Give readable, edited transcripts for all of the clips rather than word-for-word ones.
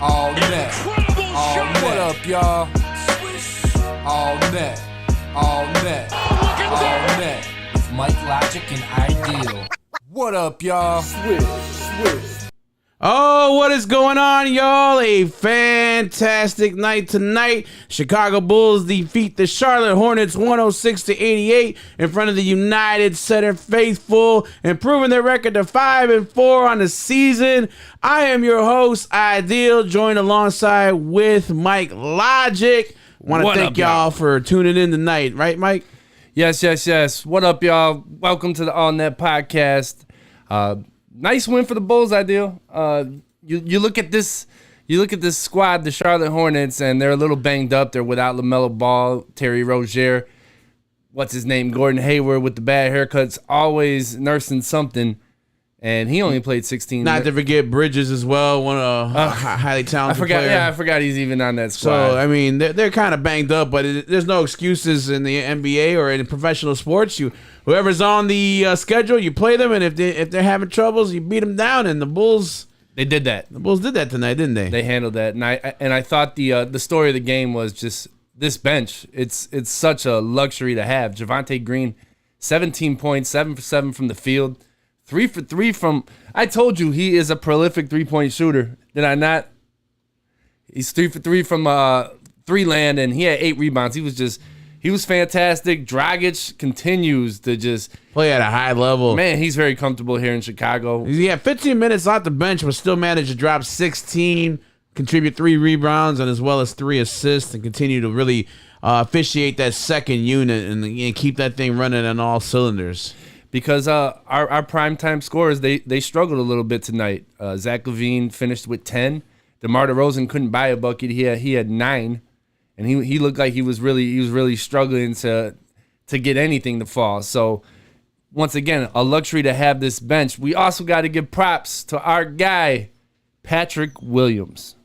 All net. All net. What up, y'all? All net. All net. All net. With Mike Logic and Ideal. What up, y'all? Swift. Oh, what is going on, y'all? A fantastic night tonight. Chicago Bulls defeat the Charlotte Hornets 106-88 in front of the United Center faithful, improving their record to 5-4 on the season. I am your host, Ideal, joined alongside with Mike Logic. Want to thank y'all for tuning in tonight, right, Mike? Yes. What up, y'all? Welcome to the All Net Podcast. Nice win for the Bulls, Ideal. You look at this squad, the Charlotte Hornets, and they're a little banged up. They're without LaMelo Ball, Terry Rozier, Gordon Hayward with the bad haircuts, always nursing something, and he only played 16. Not to forget Bridges as well, one of highly talented player. Yeah, I forgot he's even on that squad. So, I mean, they're kind of banged up, but there's no excuses in the NBA or in professional sports. Whoever's on the schedule, you play them, and if they're having troubles, you beat them down. And the Bulls, they did that. The Bulls did that tonight, didn't they? They handled that, and I thought the story of the game was just this bench. It's such a luxury to have. Javonte Green, 17 points, 7 for 7 from the field, 3 for 3 from. I told you he is a prolific 3-point shooter. Did I not? He's 3 for 3 from three land, and he had 8 rebounds. He was fantastic. Dragic continues to just play at a high level. Man, he's very comfortable here in Chicago. He had 15 minutes off the bench, but still managed to drop 16, contribute 3 rebounds, and as well as 3 assists, and continue to really officiate that second unit and keep that thing running on all cylinders. Because our primetime scorers, they struggled a little bit tonight. Zach LaVine finished with 10. DeMar DeRozan couldn't buy a bucket. He had 9. And he looked like he was really struggling to get anything to fall. So once again, a luxury to have this bench. We also got to give props to our guy, Patrick Williams.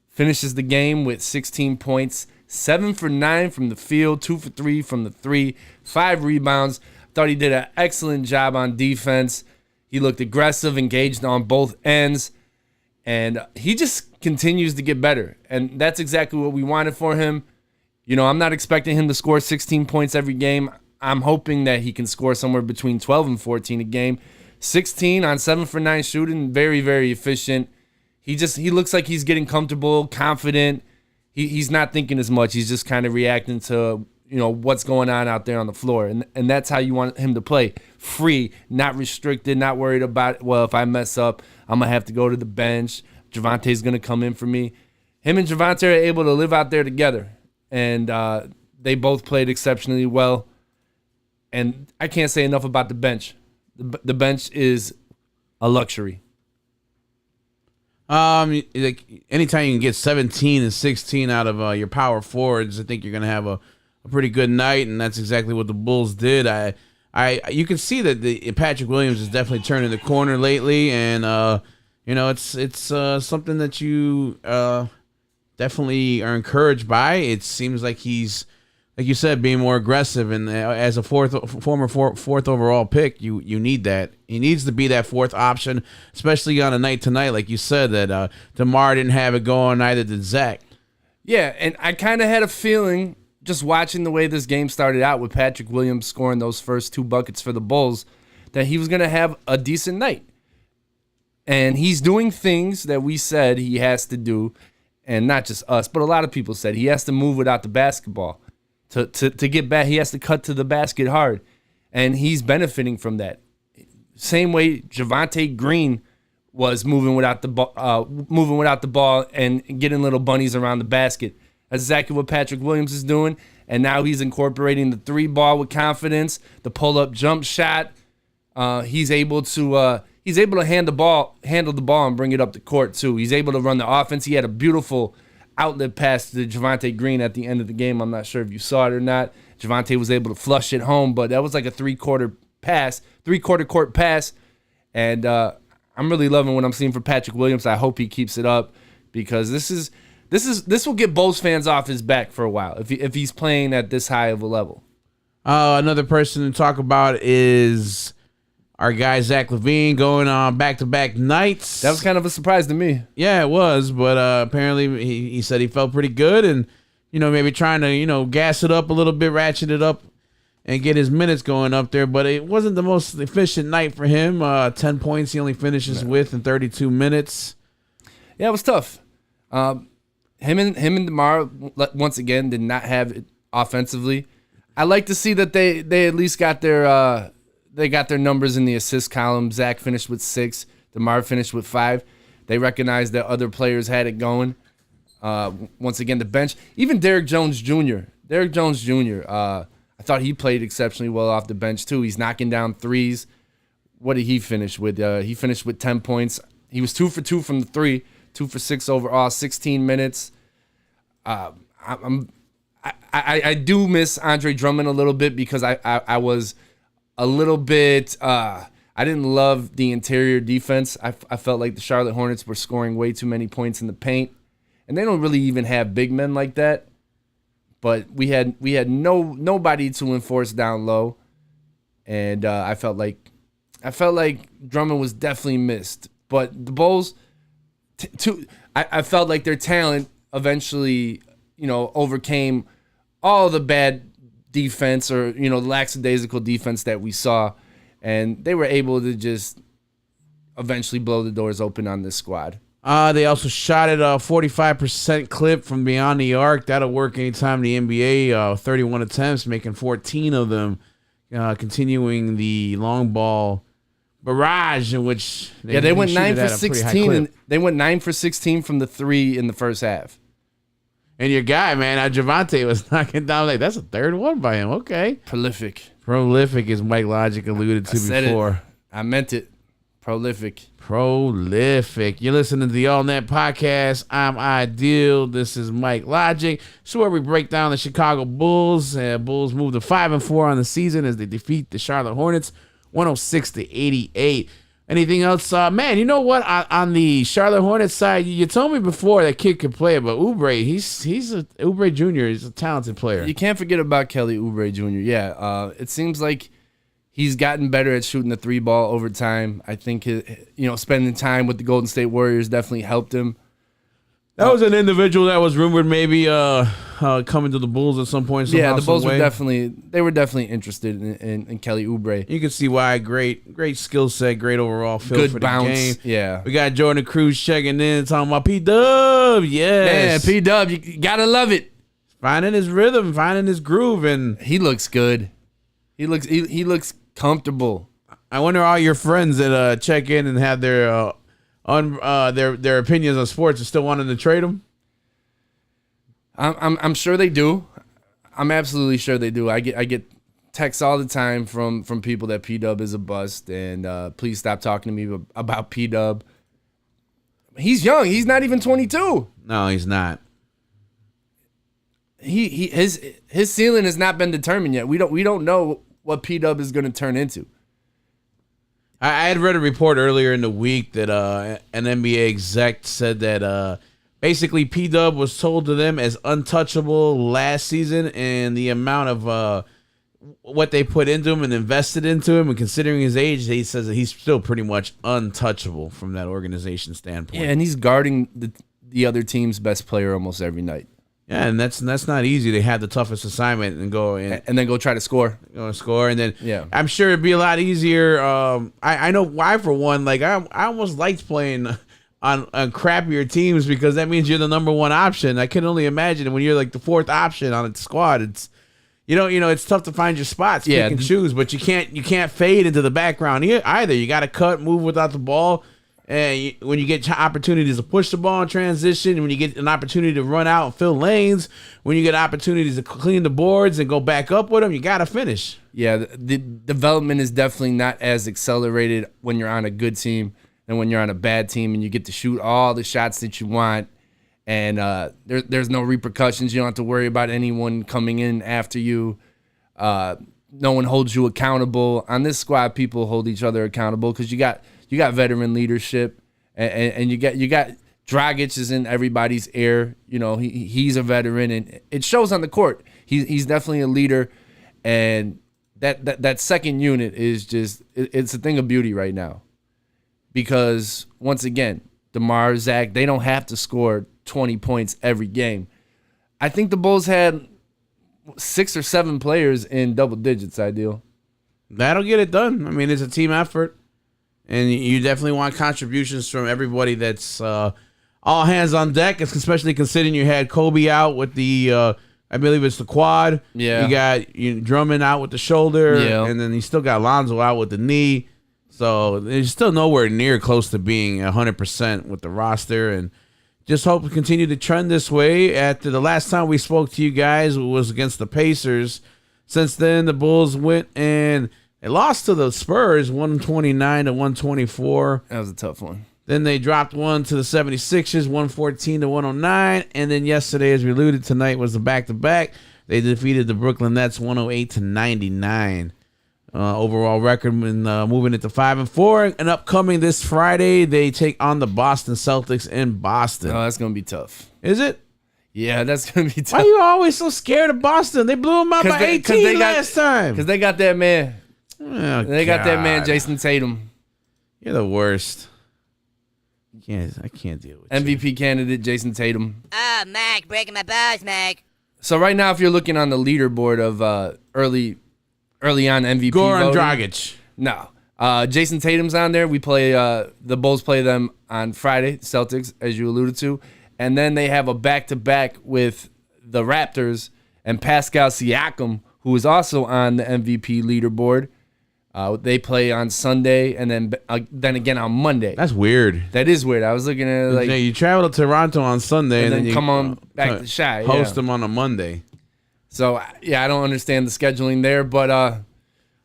Finishes the game with 16 points, 7 for 9 from the field, 2 for 3 from the 3, 5 rebounds. Thought he did an excellent job on defense. He looked aggressive, engaged on both ends. And he just continues to get better. And that's exactly what we wanted for him. You know, I'm not expecting him to score 16 points every game. I'm hoping that he can score somewhere between 12 and 14 a game. 16 on 7 for 9 shooting, very, very efficient. He looks like he's getting comfortable, confident. He's not thinking as much. He's just kind of reacting to, you know, what's going on out there on the floor. And that's how you want him to play. Free, not restricted, not worried about, well, if I mess up, I'm going to have to go to the bench. Javonte's going to come in for me. Him and Javonte are able to live out there together. And they both played exceptionally well. And I can't say enough about the bench. The bench is a luxury. Like anytime you can get 17 and 16 out of your power forwards, I think you're going to have a pretty good night. And that's exactly what the Bulls did. You can see that Patrick Williams is definitely turning the corner lately, and it's something that you definitely are encouraged by. It seems like he's, like you said, being more aggressive, and as a former fourth overall pick, you need that. He needs to be that fourth option, especially on a night tonight, like you said, that DeMar didn't have it going, neither did Zach. Yeah, and I kind of had a feeling, just watching the way this game started out with Patrick Williams scoring those first 2 buckets for the Bulls, that he was going to have a decent night. And he's doing things that we said he has to do, and not just us, but a lot of people said he has to move without the basketball. To get back, he has to cut to the basket hard, and he's benefiting from that. Same way Javonte Green was moving without the ball and getting little bunnies around the basket. That's exactly what Patrick Williams is doing, and now he's incorporating the 3-ball with confidence, the pull-up jump shot. He's able to handle the ball and bring it up the court too. He's able to run the offense. He had a beautiful outlet pass to Javonte Green at the end of the game. I'm not sure if you saw it or not. Javonte was able to flush it home, but that was like a three-quarter court pass, and I'm really loving what I'm seeing for Patrick Williams. I hope he keeps it up, because this will get Bulls fans off his back for a while if he's playing at this high of a level. Another person to talk about is our guy Zach LaVine going on back-to-back nights. That was kind of a surprise to me. Yeah, it was, but apparently he said he felt pretty good and, maybe trying to, gas it up a little bit, ratchet it up, and get his minutes going up there. But it wasn't the most efficient night for him. 10 points he only finishes with in 32 minutes. Yeah, it was tough. Him and DeMar, once again, did not have it offensively. I like to see that they at least got their numbers in the assist column. Zach finished with 6. DeMar finished with 5. They recognized that other players had it going. Once again, the bench. Even Derrick Jones Jr. I thought he played exceptionally well off the bench, too. He's knocking down threes. What did he finish with? He finished with 10 points. He was 2 for 2 from the 3, 2 for 6 overall, 16 minutes. I do miss Andre Drummond a little bit because I was a little bit I didn't love the interior defense. I felt like the Charlotte Hornets were scoring way too many points in the paint, and they don't really even have big men like that. But we had nobody to enforce down low, and I felt like Drummond was definitely missed. But the Bulls, I felt like their talent eventually overcame all the bad defense or lackadaisical defense that we saw, and they were able to just eventually blow the doors open on this squad. They also shot at a 45% clip from beyond the arc. That'll work anytime in the NBA. 31 attempts, making 14 of them, continuing the long ball barrage in which they went 9 for 16 and they went 9 for 16 from the 3 in the first half. And your guy, man, Javante was knocking down that's a third one by him. Okay. Prolific, as Mike Logic alluded to before. I meant it. Prolific. You're listening to the All Net Podcast. I'm Ideal. This is Mike Logic. So where we break down the Chicago Bulls. Bulls move to 5-4 on the season as they defeat the Charlotte Hornets 106-88. Anything else? Man, you know what? On the Charlotte Hornets side, you told me before that kid could play, but Oubre, Oubre Jr. is a talented player. You can't forget about Kelly Oubre Jr. Yeah, it seems like he's gotten better at shooting the 3 ball over time. I think spending time with the Golden State Warriors definitely helped him. That was an individual that was rumored maybe coming to the Bulls at some point. Yeah, the Bulls were definitely interested in Kelly Oubre. You can see why. Great skill set, great overall feel good for bounce. The game. Yeah, we got Jordan Cruz checking in, talking about P-Dub. Yes, man, P-Dub, you gotta love it. Finding his rhythm, finding his groove, and he looks good. He looks comfortable. I wonder all your friends that check in and have their their opinions on sports are still wanting to trade him. I'm sure they do. I'm absolutely sure they do. I get texts all the time from people that P-Dub is a bust, and please stop talking to me about P-Dub. He's young. He's not even 22. No, he's not. His ceiling has not been determined yet. We don't know what P-Dub is going to turn into. I had read a report earlier in the week that an NBA exec said that basically P-Dub was told to them as untouchable last season, and the amount of what they put into him and invested into him, and considering his age, he says that he's still pretty much untouchable from that organization standpoint. Yeah, and he's guarding the other team's best player almost every night. Yeah, and that's not easy. They have the toughest assignment and then go try to score. And then I'm sure it'd be a lot easier. I know why, for one. Like I almost liked playing on crappier teams because that means you're the number one option. I can only imagine when you're like the fourth option on a squad. It's it's tough to find your spots, pick and choose, but you can't fade into the background either. You got to cut, move without the ball. And when you get opportunities to push the ball in transition, when you get an opportunity to run out and fill lanes, when you get opportunities to clean the boards and go back up with them, you got to finish. Yeah, the development is definitely not as accelerated when you're on a good team than when you're on a bad team and you get to shoot all the shots that you want. And there's no repercussions. You don't have to worry about anyone coming in after you. No one holds you accountable. On this squad, people hold each other accountable because you got veteran leadership, and you got Dragic is in everybody's ear. He's a veteran, and it shows on the court. He's definitely a leader, and that second unit is just it's a thing of beauty right now. Because once again, DeMar, Zach, they don't have to score 20 points every game. I think the Bulls had 6 or 7 players in double digits, Ideal. That'll get it done. I mean, it's a team effort, and you definitely want contributions from everybody that's all hands on deck, especially considering you had Kobe out with the I believe it's the quad. Yeah. You got Drummond out with the shoulder, Yeah. and then you still got Lonzo out with the knee. So there's still nowhere near close to being 100% with the roster, and just hope to continue to trend this way. After the last time we spoke to you guys was against the Pacers. Since then, the Bulls went and they lost to the Spurs 129 to 124. That was a tough one. Then they dropped one to the 76ers 114 to 109. And then yesterday, as we alluded tonight, was the back-to-back. They defeated the Brooklyn Nets 108 to 99. Overall record when moving it to 5-4. And upcoming this Friday, they take on the Boston Celtics in Boston. Oh, that's gonna be tough. Is it? Yeah, that's gonna be tough. Why are you always so scared of Boston? They blew them out by 18 last time. Because they got that man. Oh, They got that man, God. Jason Tatum. You're the worst. I can't deal with you. MVP candidate, Jason Tatum. Oh, Mac, breaking my balls, Mac. So right now, if you're looking on the leaderboard of early on MVP Goran voting, Dragic. no. Jason Tatum's on there. We play the Bulls play them on Friday, Celtics, as you alluded to. And then they have a back-to-back with the Raptors and Pascal Siakam, who is also on the MVP leaderboard. They play on Sunday and then again on Monday. That's weird. That is weird. I was looking at it like you travel to Toronto on Sunday and then you come on back to Shy. host Yeah. them on a Monday. So yeah, I don't understand the scheduling there, but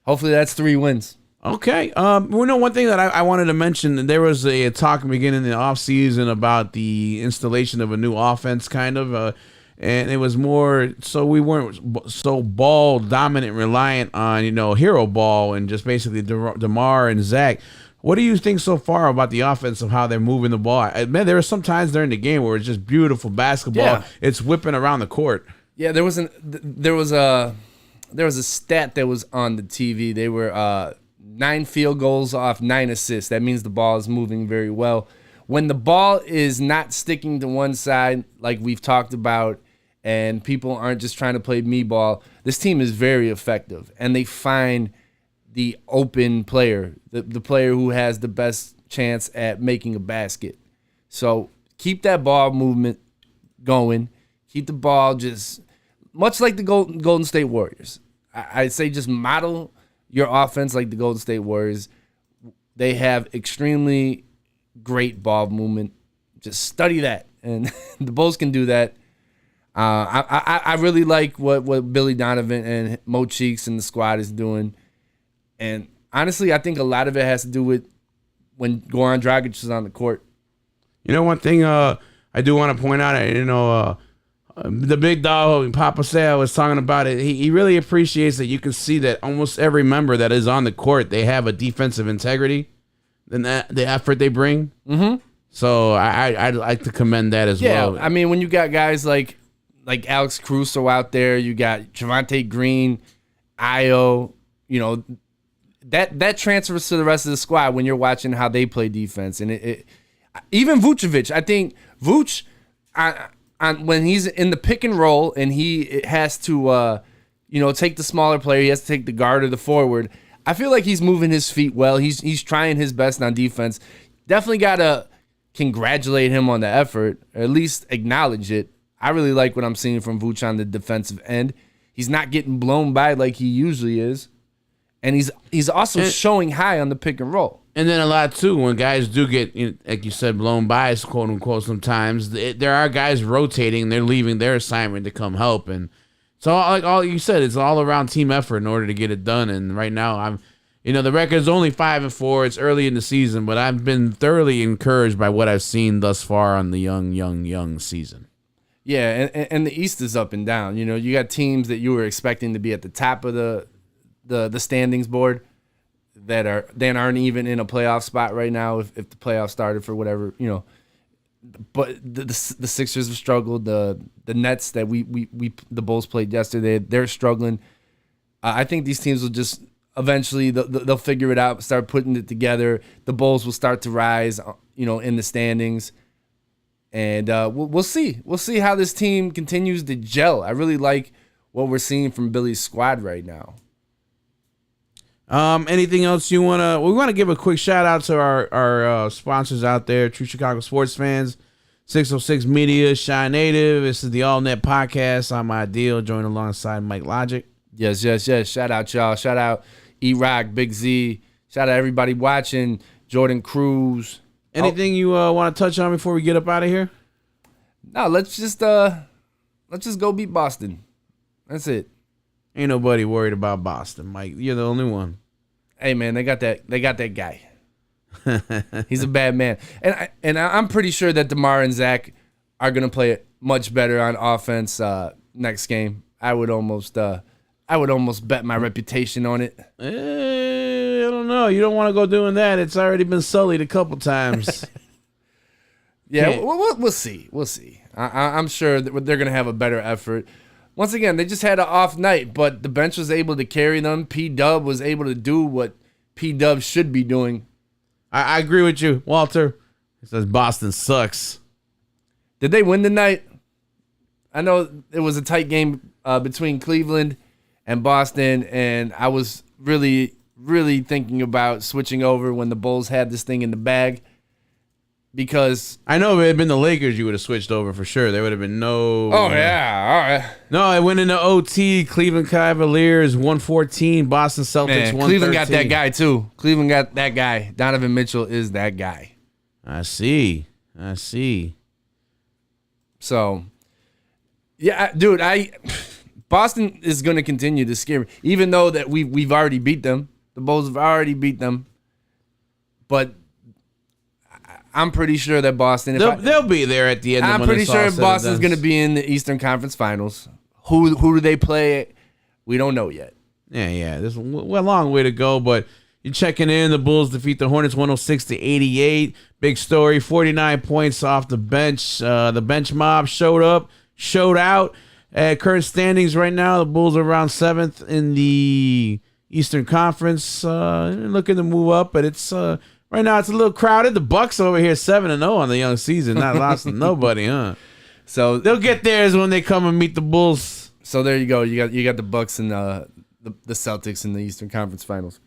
hopefully that's 3 wins. Okay. One thing that I wanted to mention, there was a talk beginning in the offseason about the installation of a new offense, kind of, and it was more so we weren't so ball dominant, reliant on hero ball and just basically DeMar and Zach. What do you think so far about the offense of how they're moving the ball? Man, there were some times during the game where it's just beautiful basketball. Yeah. It's whipping around the court. Yeah, there was a stat that was on the TV. They were 9 field goals off 9 assists. That means the ball is moving very well. When the ball is not sticking to one side, like we've talked about, and people aren't just trying to play me ball, this team is very effective. And they find the open player, the player who has the best chance at making a basket. So keep that ball movement going. Keep the ball just much like the Golden State Warriors. I'd say just model your offense like the Golden State Warriors. They have extremely great ball movement. Just study that, and the Bulls can do that. I really like what Billy Donovan and Mo Cheeks and the squad is doing, and honestly, I think a lot of it has to do with when Goran Dragic is on the court. One thing I do want to point out, the big dog, Papa Sal, was talking about it. He really appreciates that you can see that almost every member that is on the court, they have a defensive integrity and the effort they bring. Mm-hmm. So I'd like to commend that as well. Yeah, I mean, when you got guys like Alex Caruso out there, you got Javonte Green, Io, that transfers to the rest of the squad when you're watching how they play defense. And it even Vucevic, I think Vuce, when he's in the pick and roll and he has to, take the smaller player, he has to take the guard or the forward. I feel like he's moving his feet well. He's trying his best on defense. Definitely got to congratulate him on the effort, or at least acknowledge it. I really like what I'm seeing from Vooch on the defensive end. He's not getting blown by like he usually is. And he's also showing high on the pick and roll. And then a lot, too, when guys do get, like you said, blown by, quote unquote, sometimes, there are guys rotating. They're leaving their assignment to come help. And so, like all you said, it's all around team effort in order to get it done. And right now, the record is only 5-4. It's early in the season, but I've been thoroughly encouraged by what I've seen thus far on the young season. Yeah, and the East is up and down. You got teams that you were expecting to be at the top of the standings board that aren't even in a playoff spot right now if the playoffs started for whatever, But the Sixers have struggled. The Nets that the Bulls played yesterday, they're struggling. I think these teams will just eventually they'll figure it out, start putting it together. The Bulls will start to rise, in the standings, and we'll see. We'll see how this team continues to gel. I really like what we're seeing from Billy's squad right now. Anything else you wanna? We want to give a quick shout out to our sponsors out there, True Chicago Sports Fans, 606 Media, Shy Native. This is the All Net Podcast. I'm Ideal, joined alongside Mike Logic. Yes. Shout out y'all. Shout out E-Rock, Big Z. Shout out everybody watching. Jordan Cruz. Anything you want to touch on before we get up out of here? No, let's just go beat Boston. That's it. Ain't nobody worried about Boston, Mike. You're the only one. Hey man, they got that guy. He's a bad man, and I'm pretty sure that DeMar and Zach are gonna play much better on offense next game. I would almost bet my reputation on it. I don't know. You don't want to go doing that. It's already been sullied a couple times. Yeah, we'll see. We'll see. I'm sure that they're gonna have a better effort. Once again, they just had an off night, but the bench was able to carry them. P-Dub was able to do what P-Dub should be doing. I agree with you, Walter. He says Boston sucks. Did they win tonight? I know it was a tight game between Cleveland and Boston, and I was really, really thinking about switching over when the Bulls had this thing in the bag. Because I know if it had been the Lakers, you would have switched over for sure. There would have been no. Oh yeah, all right. No, it went into OT. Cleveland Cavaliers 114. Boston Celtics 113. Cleveland got that guy too. Cleveland got that guy. Donovan Mitchell is that guy. I see. So, yeah, dude, Boston is going to continue to scare me, even though that we've already beat them. The Bulls have already beat them, but I'm pretty sure that Boston. They'll be there at the end. I'm pretty sure Boston's going to be in the Eastern Conference Finals. Who do they play? We don't know yet. Yeah. There's a long way to go, but you're checking in. The Bulls defeat the Hornets 106-88. Big story. 49 points off the bench. The bench mob showed out. At current standings right now, the Bulls are around 7th in the Eastern Conference. Looking to move up, but it's right now it's a little crowded. The Bucks over here 7-0 on the young season, not lost to nobody, huh? So they'll get theirs when they come and meet the Bulls. So there you go. You got the Bucks and the Celtics in the Eastern Conference Finals.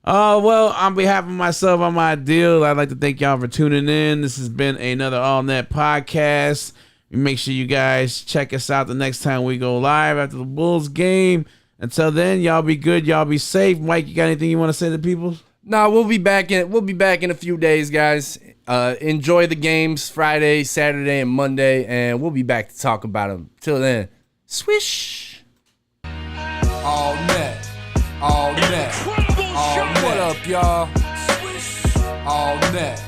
Well, on behalf of myself, I'm Ideal. I'd like to thank y'all for tuning in. This has been another All Net Podcast. Make sure you guys check us out the next time we go live after the Bulls game. Until then, y'all be good. Y'all be safe. Mike, you got anything you want to say to people? No, we'll be back in a few days, guys. Enjoy the games Friday, Saturday, and Monday, and we'll be back to talk about them. Till then, swish. All net. All net. All net. What up, y'all? All net.